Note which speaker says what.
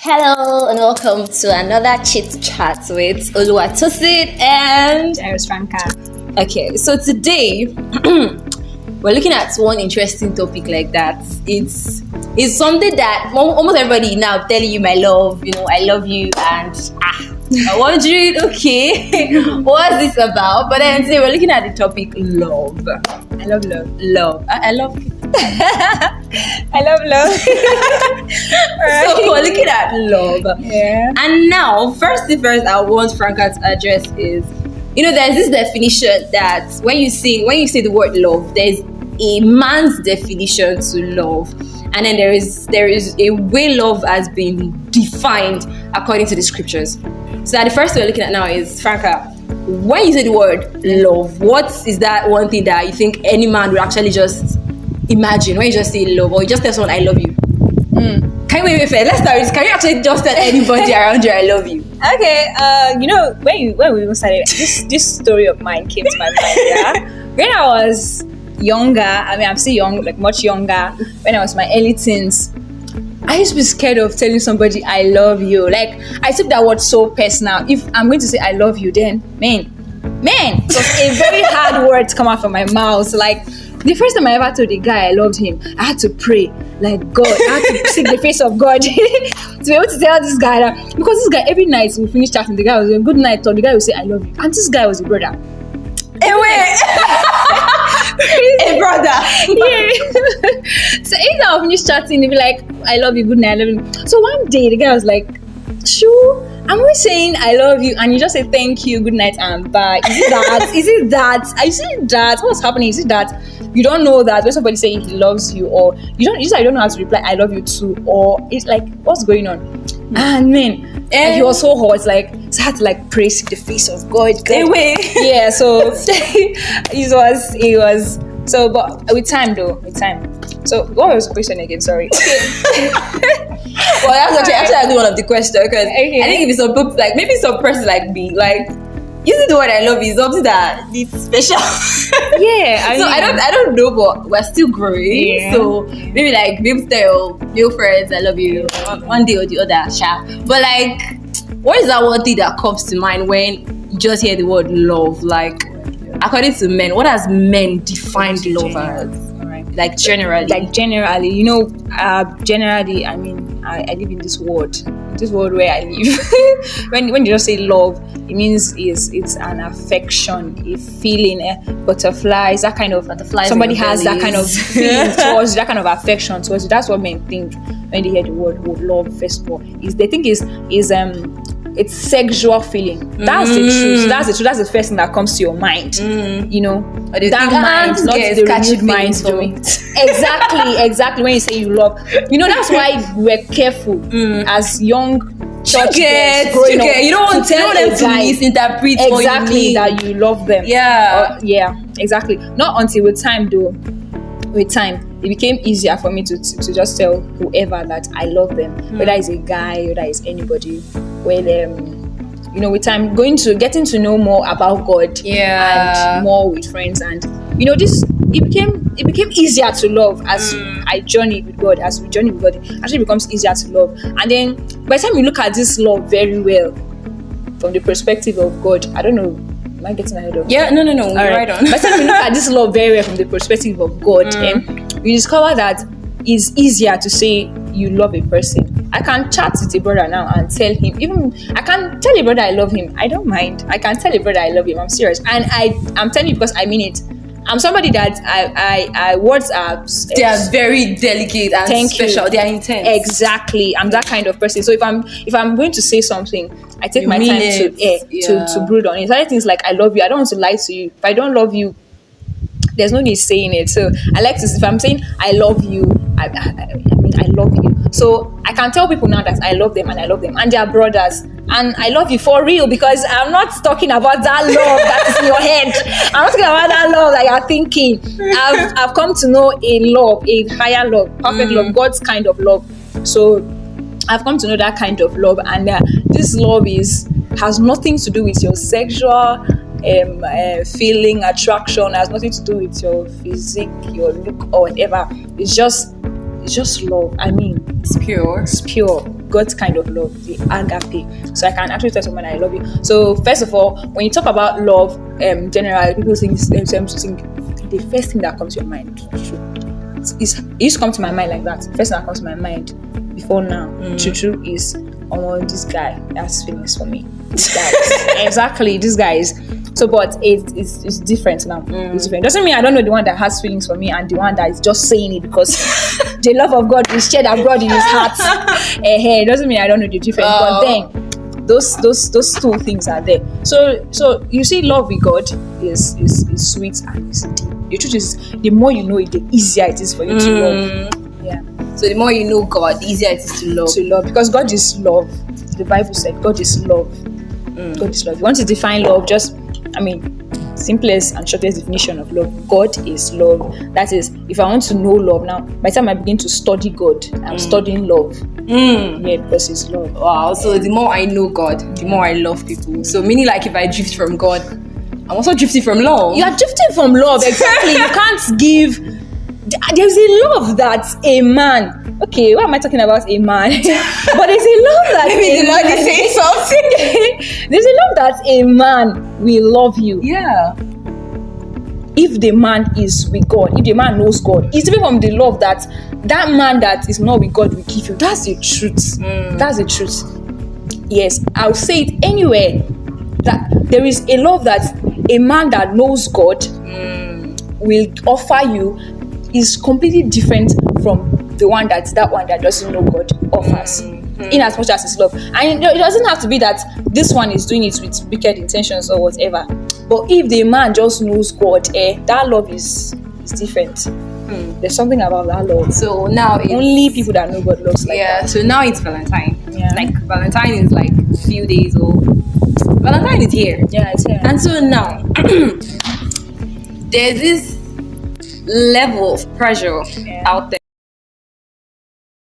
Speaker 1: Hello and welcome to another chit chat with Oluwatosin and
Speaker 2: Jairus Franca.
Speaker 1: Okay, so today we're looking at one interesting topic like that. It's something that almost everybody now telling you my love, I love you, and I'm wondering, okay, what's this about? But then today we're looking at the topic love.
Speaker 2: I love love.
Speaker 1: Love. I love.
Speaker 2: I love love.
Speaker 1: So we're looking at love.
Speaker 2: Yeah.
Speaker 1: And now, first thing first, I want Franca to address is, there's this definition that when you say the word love, there's a man's definition to love, and then there is a way love has been defined according to the scriptures. So that the first thing we're looking at now is, Franca, when you say the word love, what is that one thing that you think any man would actually just imagine when you just say love, or you just tell someone I love you? Can you wait? Let's start with, can you actually just tell anybody around you I love you?
Speaker 2: Okay. When we started, this story of mine came to my mind. Yeah. When I was younger, I'm still young, like much younger. When I was my early teens, I used to be scared of telling somebody I love you. Like, I took that word so personal. If I'm going to say I love you, then man, it was a very hard word to come out from my mouth. Like, the first time I ever told a guy I loved him, I had to pray, like God, I had to seek the face of God to be able to tell this guy that, because this guy, every night we finish chatting, the guy was saying good night, or the guy would say I love you, and this guy was a brother.
Speaker 1: Hey, wait. A brother.
Speaker 2: Yeah. So anytime I finish chatting, he'd be like, I love you, good night, I love you. So one day the guy was like, sure, I'm always saying I love you, and you just say thank you, good night, and bye. Is it that? Is it that? Are you saying that? What's happening? Is it that you don't know that when somebody saying he loves you, or you don't know how to reply I love you too, or it's like, what's going on? And man, and he was so hot, like, so I had to like praise the face of God.
Speaker 1: Anyway.
Speaker 2: Yeah, so it was so, but with time. So what was the question again? Sorry.
Speaker 1: Well, that's actually one of the questions, because I think if some people, like maybe some person like me, like using the word I love you is something that is special.
Speaker 2: Yeah,
Speaker 1: I don't know, but we're still growing.
Speaker 2: Yeah.
Speaker 1: So maybe like maybe tell your friends I love you one day or the other, sha. But like, what is that one thing that comes to mind when you just hear the word love? Like, according to men, what has men defined love as? Like generally, generally, I mean, I live in this world where I live. when you just say love, it means it's an affection, a feeling, butterflies, that kind of butterflies. Somebody has that kind of feeling towards you, that kind of affection towards you. That's what men think when they hear the word love. First of all, is they think it's sexual feeling. That's the truth. That's the first thing that comes to your mind. That mind, not the renewed mind doing it. Exactly. When you say you love, that's why we're careful as young church girls growing up. You don't want them to misinterpret exactly that you love them. Yeah, exactly. Not until with time, though. With time, it became easier for me to just tell whoever that I love them, whether it's a guy, whether it's anybody. With time, getting to know more about God, and more with friends, and it became easier to love as I journeyed with God. As we journey with God, it actually becomes easier to love. And then by the time you look at this love very well from the perspective of God, I don't know. Am I getting ahead of? Yeah, no. Right on.
Speaker 2: By the time you look at this love very well from the perspective of God, you discover that it's easier to say you love a person. I can chat with a brother now and tell him, even I can tell a brother I love him. I don't mind. I can tell a brother I love him. I'm serious, and I'm telling you because I mean it. I'm somebody that I words are
Speaker 1: they are very delicate and special. They are intense.
Speaker 2: Exactly. I'm that kind of person. So if I'm going to say something, I take my time to brood on it. Other things like I love you, I don't want to lie to you. If I don't love you, there's no need saying it. So I like to, if I'm saying I love you, I mean I love you. So I can tell people now that I love them, and they are brothers, and I love you for real, because I'm not talking about that love that is in your head. I'm not talking about that love that you're thinking. I've come to know a higher love, perfect love, God's kind of love. So I've come to know that kind of love, and this love has nothing to do with your sexual feeling, attraction, has nothing to do with your physique, your look, or whatever. It's just love. I mean,
Speaker 1: it's pure.
Speaker 2: God's kind of love, the agape. So I can actually tell someone I love you. So first of all, when you talk about love, generally people think the first thing that comes to your mind it used to come to my mind like that. First thing that comes to my mind before now, true is, oh, this guy has feelings for me. This guy, exactly, this guy is. So, but it's different now. It's different. Doesn't mean I don't know the one that has feelings for me and the one that is just saying it because the love of God is shared abroad in his heart. It doesn't mean I don't know the difference. But then those two things are there. So you see, love with God is sweet and is deep. The truth is, the more you know it, the easier it is for you to love. Yeah.
Speaker 1: So the more you know God, the easier it is to love.
Speaker 2: To love, because God is love. The Bible said God is love. God is love. You want to define love? Simplest and shortest definition of love. God is love. That is, if I want to know love now, by the time I begin to study God, I'm studying love. Yeah, because it's love.
Speaker 1: Wow. So the more I know God, the more I love people. So meaning, like, if I drift from God, I'm also drifting from love.
Speaker 2: You are drifting from love, exactly. You can't give. There's a love that a man. Okay, why am I talking about a man? But there's a love that
Speaker 1: maybe the man is saying something.
Speaker 2: There's a love that a man will love you.
Speaker 1: Yeah.
Speaker 2: If the man is with God, if the man knows God, it's different from the love that man that is not with God will give you. That's the truth. That's the truth. Yes, I'll say it anywhere. That there is a love that a man that knows God will offer you is completely different from the one that doesn't know God offers. In as much as it's love. And it doesn't have to be that this one is doing it with wicked intentions or whatever. But if the man just knows God, that love is different. There's something about that love.
Speaker 1: So now
Speaker 2: only people that know God loves like that.
Speaker 1: So now it's Valentine.
Speaker 2: Yeah.
Speaker 1: Like Valentine is like a few days old. Valentine is here.
Speaker 2: Yeah, it's here.
Speaker 1: And so now there's this level of pressure out there.